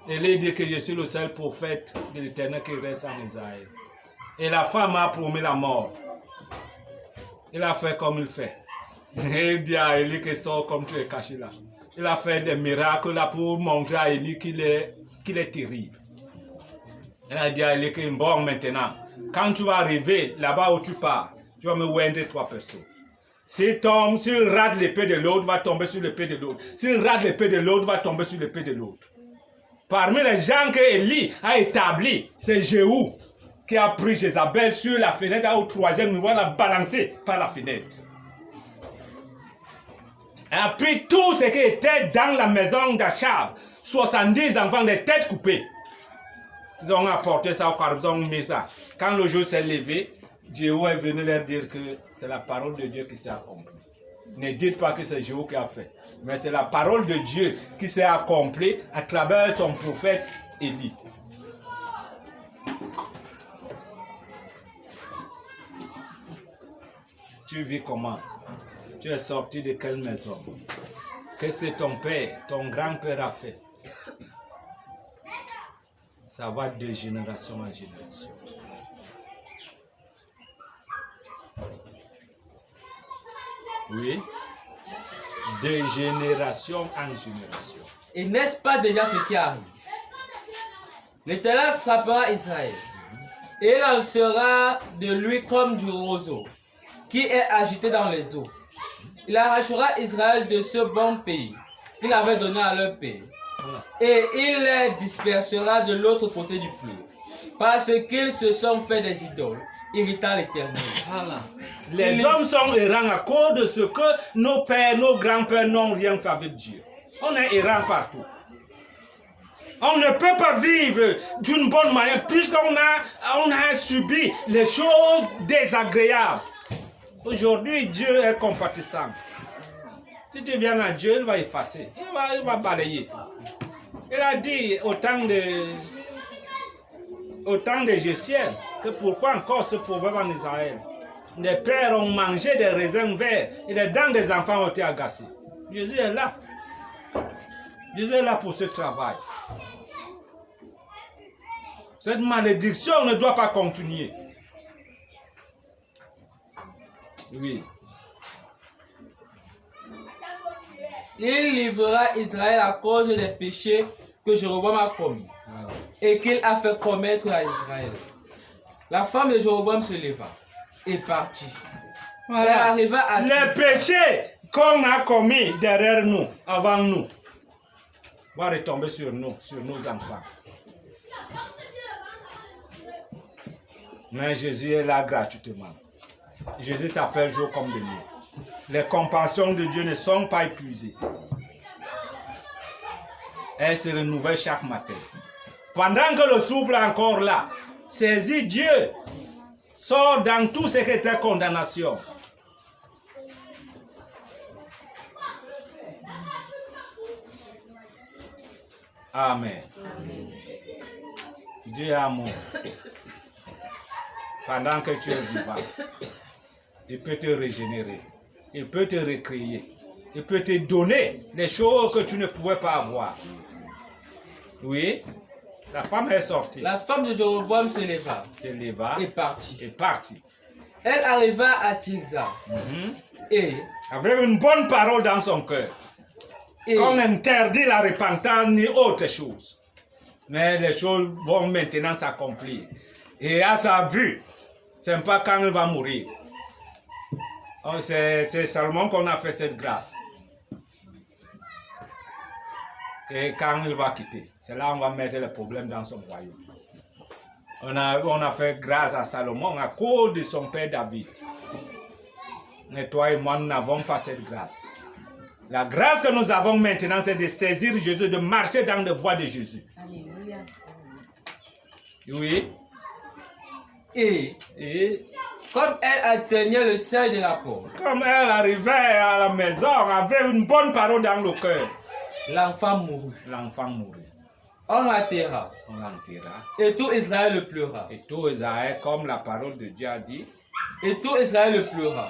Speaker 1: Élie dit que je suis le seul prophète de l'Éternel qui reste en Israël. Et la femme a promis la mort. Il a fait comme il fait. Il dit à Élie que sort comme tu es caché là. Il a fait des miracles là pour montrer à Élie qu'il est terrible. Il a dit à Élie que bon maintenant, quand tu vas arriver là-bas où tu pars, tu vas me oindre 3 personnes. S'il rate l'épée de l'autre, va tomber sur l'épée de l'autre. S'il rate l'épée de l'autre, va tomber sur l'épée de l'autre. Parmi les gens que Élie a établis, c'est Jéhu qui a pris Jézabel sur la fenêtre au 3e niveau, l'a balancé par la fenêtre. Elle a pris tout ce qui était dans la maison d'Achab, 70 enfants, les têtes coupées. Ils ont apporté ça au carreau, ils ont mis ça. Quand le jour s'est levé, Jéhu est venu leur dire que c'est la parole de Dieu qui s'est accomplie. Ne dites pas que c'est Jéhu qui a fait, mais c'est la parole de Dieu qui s'est accomplie à travers son prophète Élie. Tu vis comment? Tu es sorti de quelle maison? Qu'est-ce que ton père, ton grand-père a fait? Ça va de génération en génération. Oui. De génération en génération.
Speaker 2: Et n'est-ce pas déjà ce qui arrive? L'Éternel frappera Israël, et il en sera de lui comme du roseau, qui est agité dans les eaux. Il arrachera Israël de ce bon pays qu'il avait donné à leur pays, et il les dispersera de l'autre côté du fleuve, parce qu'ils se sont fait des idoles, irritant l'Éternel.
Speaker 1: Voilà. Les hommes sont errants à cause de ce que nos pères, nos grands-pères n'ont rien fait avec Dieu. On est errants partout. On ne peut pas vivre d'une bonne manière puisqu'on a subi les choses désagréables. Aujourd'hui, Dieu est compatissant. Si tu viens à Dieu, il va effacer. Il va balayer. Il a dit au temps des Gésiens que pourquoi encore ce problème en Israël? Les pères ont mangé des raisins verts et les dents des enfants ont été agacées. Jésus est là. Jésus est là pour ce travail. Cette malédiction ne doit pas continuer. Oui.
Speaker 2: Il livrera Israël à cause des péchés que Jéroboam a commis et qu'il a fait commettre à Israël. La femme de Jéroboam se leva et partit.
Speaker 1: Voilà.
Speaker 2: Elle arriva à
Speaker 1: les péchés qu'on a commis derrière nous, avant nous, va retomber sur nous, sur nos enfants. Mais Jésus est là gratuitement. Jésus t'appelle jour comme de nuit. Les compassions de Dieu ne sont pas épuisées. Elles se renouvellent chaque matin. Pendant que le souffle est encore là, saisis Dieu. Sors dans tout ce qui était condamnation. Amen.
Speaker 3: Amen.
Speaker 1: Dieu est amour. Pendant que tu es vivant, il peut te régénérer. Il peut te recréer. Il peut te donner les choses que tu ne pouvais pas avoir. Oui, la femme est sortie.
Speaker 2: La femme de Jéroboam se leva
Speaker 1: Se leva
Speaker 2: et partit.
Speaker 1: et partit.
Speaker 2: Elle arriva à Tirza et,
Speaker 1: Avec une bonne parole dans son cœur.
Speaker 2: et
Speaker 1: Qu'on interdit la repentance ni autre chose. Mais les choses vont maintenant s'accomplir. Et à sa vue, c'est pas quand il va mourir. Oh, c'est seulement qu'on a fait cette grâce. Et quand il va quitter, c'est là qu'on va mettre le problème dans son royaume. On a fait grâce à Salomon à cause de son père David. Mais toi et moi, nous n'avons pas cette grâce. La grâce que nous avons maintenant, c'est de saisir Jésus, de marcher dans les voies de Jésus.
Speaker 3: Alléluia.
Speaker 1: Oui.
Speaker 2: et
Speaker 1: Et
Speaker 2: comme elle atteignait le seuil de la porte,
Speaker 1: comme elle arrivait à la maison, avec une bonne parole dans le cœur,
Speaker 2: l'enfant mourut.
Speaker 1: l'enfant mourut.
Speaker 2: On l'enterra
Speaker 1: On l'enterra.
Speaker 2: et tout Israël le pleura.
Speaker 1: Et tout Israël, comme la parole de Dieu a dit,
Speaker 2: Et tout Israël le pleura.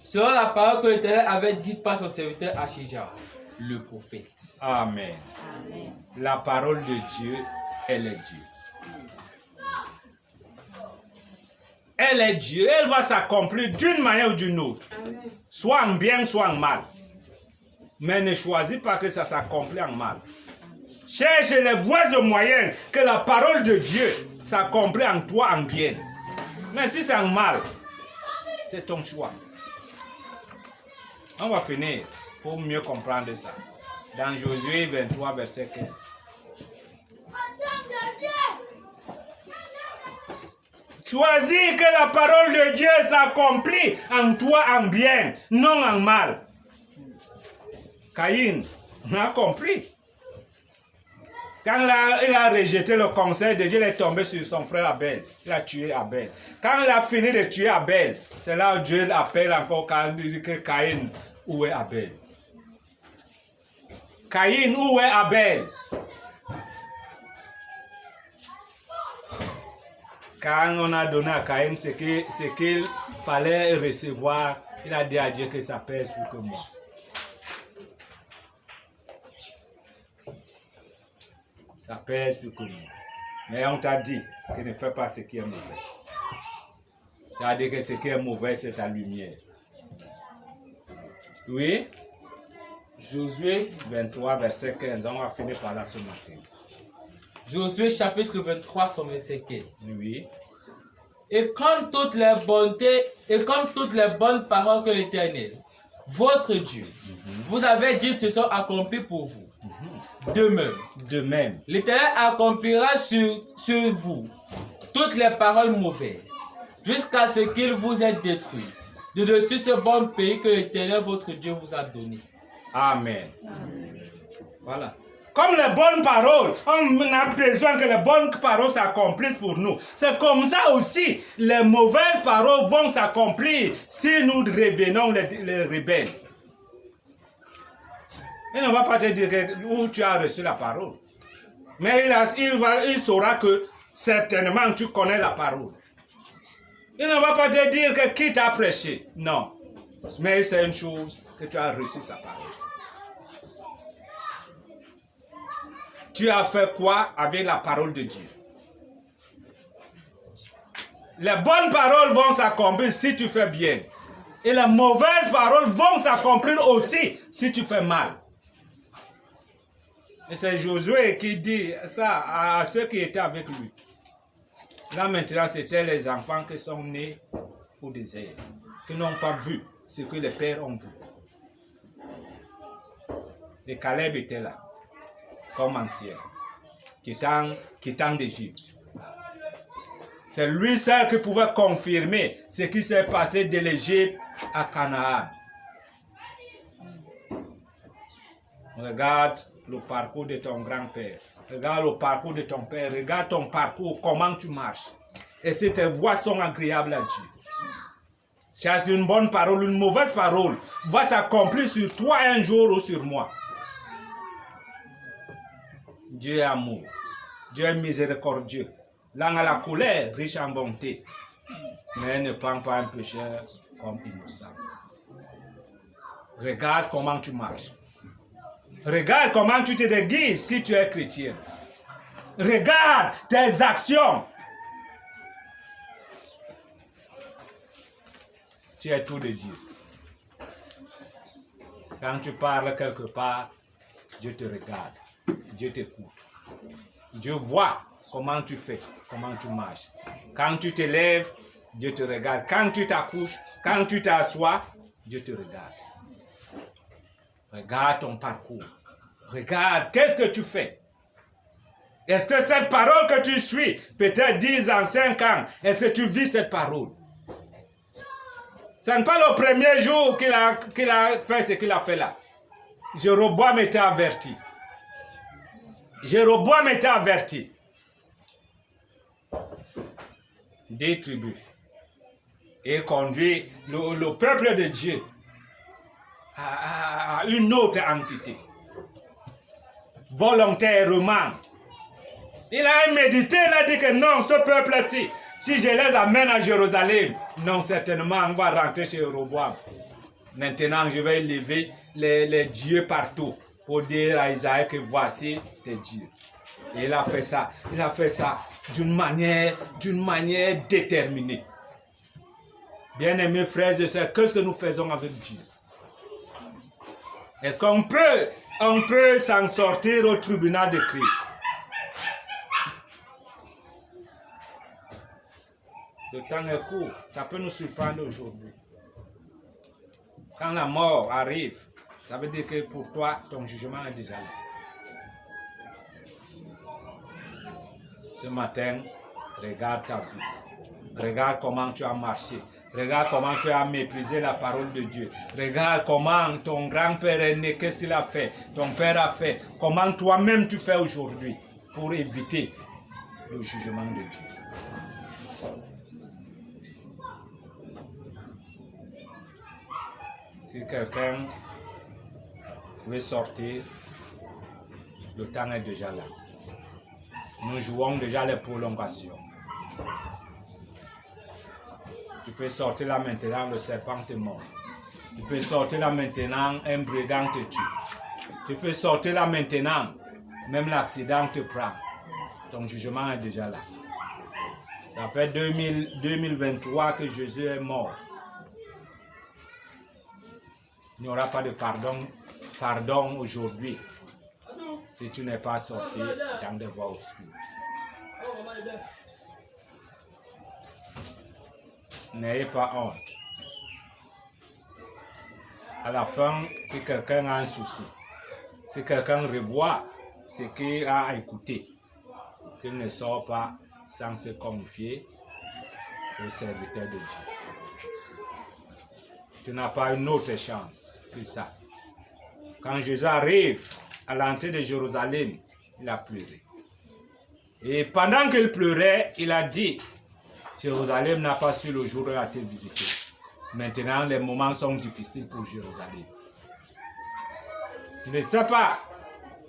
Speaker 2: Selon la parole que l'Éternel avait dite par son serviteur Achija, le prophète.
Speaker 1: Amen.
Speaker 3: Amen.
Speaker 1: La parole de Dieu, elle est Dieu. Elle est Dieu, elle va s'accomplir d'une manière ou d'une autre. Soit en bien, soit en mal. Mais ne choisis pas que ça s'accomplit en mal. Cherche les voies et moyens que la parole de Dieu s'accomplit en toi en bien. Mais si c'est en mal, c'est ton choix. On va finir pour mieux comprendre ça. Dans Josué 23, verset 15. Choisis que la parole de Dieu s'accomplit en toi en bien, non en mal. Caïn a compris. Quand il a rejeté le conseil de Dieu, il est tombé sur son frère Abel. Il a tué Abel. Quand il a fini de tuer Abel, c'est là où Dieu l'appelle encore quand il dit que Caïn, où est Abel? Caïn, où est Abel? Quand on a donné à Caïn ce qu'il fallait recevoir, il a dit à Dieu que ça pèse plus que moi. Ça pèse plus que moi. Mais on t'a dit que ne fais pas ce qui est mauvais. Tu as dit que ce qui est mauvais, c'est ta lumière. Oui? Josué 23, verset 15. On va finir par là ce matin.
Speaker 2: Josué chapitre 23, son verset 15.
Speaker 1: Oui.
Speaker 2: Et comme toutes les bontés et comme toutes les bonnes paroles que l'Éternel, votre Dieu, vous avez dit se sont accomplies pour vous.
Speaker 1: De même.
Speaker 2: L'Éternel accomplira sur vous toutes les paroles mauvaises, jusqu'à ce qu'il vous ait détruit de dessus ce bon pays que l'Éternel votre Dieu vous a donné.
Speaker 1: Amen. Voilà. Comme les bonnes paroles, on a besoin que les bonnes paroles s'accomplissent pour nous. C'est comme ça aussi, les mauvaises paroles vont s'accomplir si nous revenons les rebelles. Il ne va pas te dire où tu as reçu la parole. Mais il saura que certainement tu connais la parole. Il ne va pas te dire que qui t'a prêché. Non. Mais c'est une chose que tu as reçu sa parole. Tu as fait quoi avec la parole de Dieu? Les bonnes paroles vont s'accomplir si tu fais bien. Et les mauvaises paroles vont s'accomplir aussi si tu fais mal. Et c'est Josué qui dit ça à ceux qui étaient avec lui. Là maintenant, c'était les enfants qui sont nés au désert, qui n'ont pas vu ce que les pères ont vu. Et Caleb était là, comme ancien, quittant d'Égypte. C'est lui seul qui pouvait confirmer ce qui s'est passé de l'Égypte à Canaan. Regarde le parcours de ton grand-père. Regarde le parcours de ton père. Regarde ton parcours, comment tu marches. Et si tes voies sont agréables à Dieu. Cherche une bonne parole, une mauvaise parole va s'accomplir sur toi un jour ou sur moi. Dieu est amour. Dieu est miséricordieux. Lent à la colère, riche en bonté. Mais ne prends pas un pécheur comme innocent. Regarde comment tu marches. Regarde comment tu te déguises si tu es chrétien. Regarde tes actions. Tu es tout de Dieu. Quand tu parles quelque part, Dieu te regarde. Dieu t'écoute. Dieu voit comment tu fais, comment tu marches. Quand tu te lèves, Dieu te regarde. Quand tu t'accouches, quand tu t'assois, Dieu te regarde. Regarde ton parcours. Regarde, qu'est-ce que tu fais? Est-ce que cette parole que tu suis, peut-être 10 ans, 5 ans, est-ce que tu vis cette parole? Ce n'est pas le premier jour qu'il a fait ce qu'il a fait là. Jéroboam était averti. Jéroboam était averti. 10 tribus. Il conduit le peuple de Dieu à une autre entité. Volontairement. Il a médité, il a dit que non, ce peuple-ci, si je les amène à Jérusalem, non, certainement, on va rentrer chez Jéroboam. Maintenant, je vais élever les dieux partout pour dire à Isaïe que voici tes dieux. Et il a fait ça d'une manière déterminée. Bien-aimés frères et sœurs, qu'est-ce que nous faisons avec Dieu? Est-ce qu'on peut s'en sortir au tribunal de Christ? Le temps est court, ça peut nous surprendre aujourd'hui. Quand la mort arrive, ça veut dire que pour toi, ton jugement est déjà là. Ce matin, regarde ta vie. Regarde comment tu as marché. Regarde comment tu as méprisé la parole de Dieu. Regarde comment ton grand-père est né, qu'est-ce qu'il a fait, ton père a fait. Comment toi-même tu fais aujourd'hui pour éviter le jugement de Dieu. Si quelqu'un veut sortir, le temps est déjà là. Nous jouons déjà les prolongations. Tu peux sortir là maintenant, le serpent te mord. Tu peux sortir là maintenant, un brigand te tue. Tu peux sortir là maintenant, même l'accident te prend. Ton jugement est déjà là. Ça fait 2023 que Jésus est mort. Il n'y aura pas de pardon aujourd'hui si tu n'es pas sorti dans des voies obscures. N'ayez pas honte. À la fin, si quelqu'un a un souci, si quelqu'un revoit ce qu'il a écouté, qu'il ne sort pas sans se confier au serviteur de Dieu. Tu n'as pas une autre chance que ça. Quand Jésus arrive à l'entrée de Jérusalem, il a pleuré. Et pendant qu'il pleurait, il a dit, Jérusalem n'a pas su le jour où il a été visité. Maintenant, les moments sont difficiles pour Jérusalem. Tu ne sais pas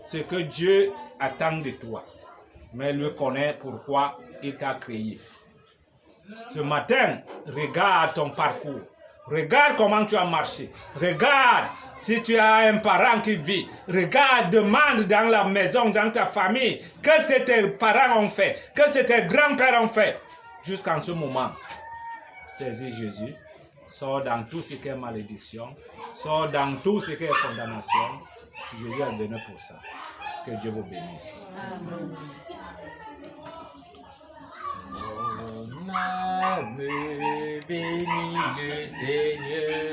Speaker 1: ce que Dieu attend de toi, mais il connaît pourquoi il t'a créé. Ce matin, regarde ton parcours. Regarde comment tu as marché. Regarde si tu as un parent qui vit. Regarde, demande dans la maison, dans ta famille, qu'est-ce que tes parents ont fait, qu'est-ce que tes grands-pères ont fait. Jusqu'en ce moment, saisis Jésus, sors dans tout ce qui est malédiction, sors dans tout ce qui est condamnation. Jésus est venu pour ça. Que Dieu vous bénisse. Amen.
Speaker 2: Mon âme bénit le Seigneur.